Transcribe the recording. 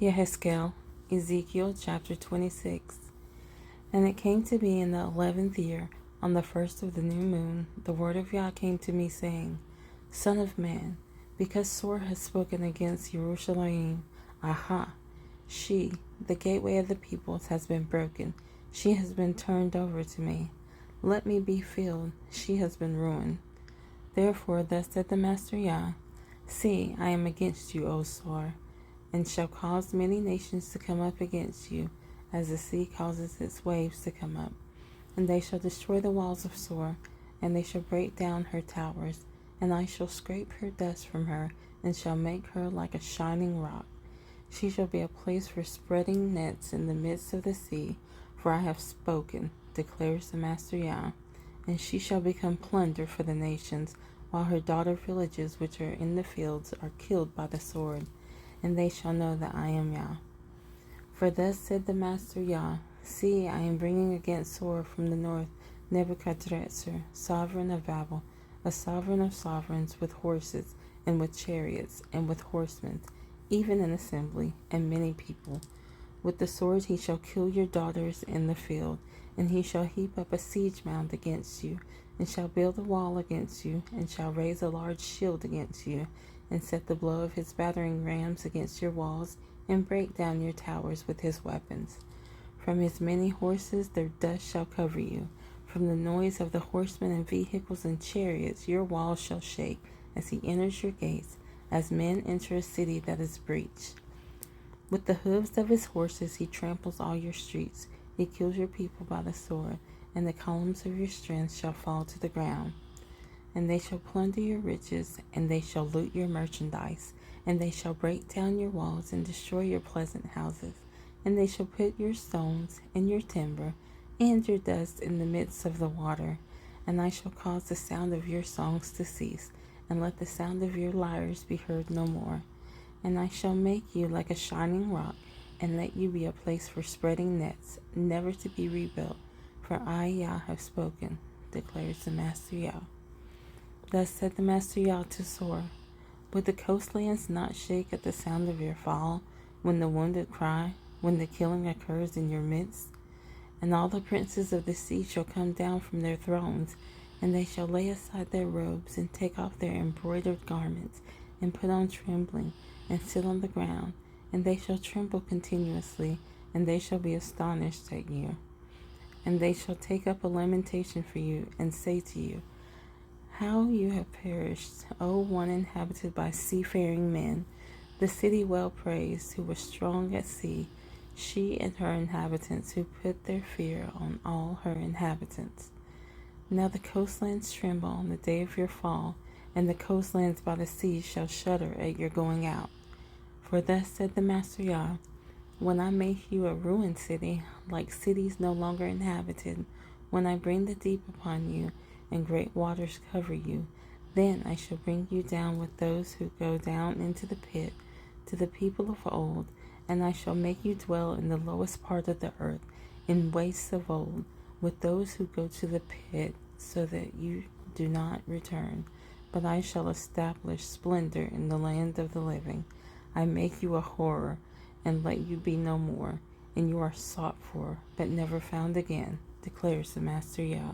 Yehezqėl, Ezekiel chapter 26. And it came to me in the 11th year, on the first of the new moon, the word of Yah came to me, saying, Son of man, because Sor has spoken against Jerusalem, aha, she, the gateway of the peoples, has been broken. She has been turned over to me. Let me be filled. She has been ruined. Therefore, thus said the Master Yah, See, I am against you, O Sor, and shall cause many nations to come up against you, as the sea causes its waves to come up. And they shall destroy the walls of Sor, and they shall break down her towers, and I shall scrape her dust from her, and shall make her like a shining rock. She shall be a place for spreading nets in the midst of the sea, for I have spoken, declares the Master Yah. And she shall become plunder for the nations, while her daughter villages which are in the fields are killed by the sword. And they shall know that I am Yah. For thus said the Master Yah, See, I am bringing against Sor from the north Nebuchadrezzar, sovereign of Babel, a sovereign of sovereigns, with horses, and with chariots, and with horsemen, even an assembly, and many people. With the sword he shall kill your daughters in the field, and he shall heap up a siege mound against you, and shall build a wall against you, and shall raise a large shield against you, and set the blow of his battering rams against your walls, and break down your towers with his weapons. From his many horses their dust shall cover you. From the noise of the horsemen and vehicles and chariots your walls shall shake, as he enters your gates, as men enter a city that is breached. With the hooves of his horses he tramples all your streets. He kills your people by the sword, and the columns of your strength shall fall to the ground. And they shall plunder your riches, and they shall loot your merchandise, and they shall break down your walls and destroy your pleasant houses. And they shall put your stones and your timber and your dust in the midst of the water. And I shall cause the sound of your songs to cease, and let the sound of your lyres be heard no more. And I shall make you like a shining rock, and let you be a place for spreading nets, never to be rebuilt. For I, Yah, have spoken, declares the Master Yah. Thus said the Master Yah to Sor, Would the coastlands not shake at the sound of your fall, when the wounded cry, when the killing occurs in your midst? And all the princes of the sea shall come down from their thrones, and they shall lay aside their robes, and take off their embroidered garments, and put on trembling, and sit on the ground, and they shall tremble continuously, and they shall be astonished at you. And they shall take up a lamentation for you, and say to you, How you have perished, O one inhabited by seafaring men, the city well praised, who was strong at sea, she and her inhabitants, who put their fear on all her inhabitants. Now the coastlands tremble on the day of your fall, and the coastlands by the sea shall shudder at your going out. For thus said the Master Yah, When I make you a ruined city, like cities no longer inhabited, when I bring the deep upon you, and great waters cover you, then I shall bring you down with those who go down into the pit, to the people of old, and I shall make you dwell in the lowest part of the earth, in wastes of old, with those who go to the pit, so that you do not return. But I shall establish splendor in the land of the living. I make you a horror, and let you be no more, and you are sought for, but never found again, declares the Master Yah.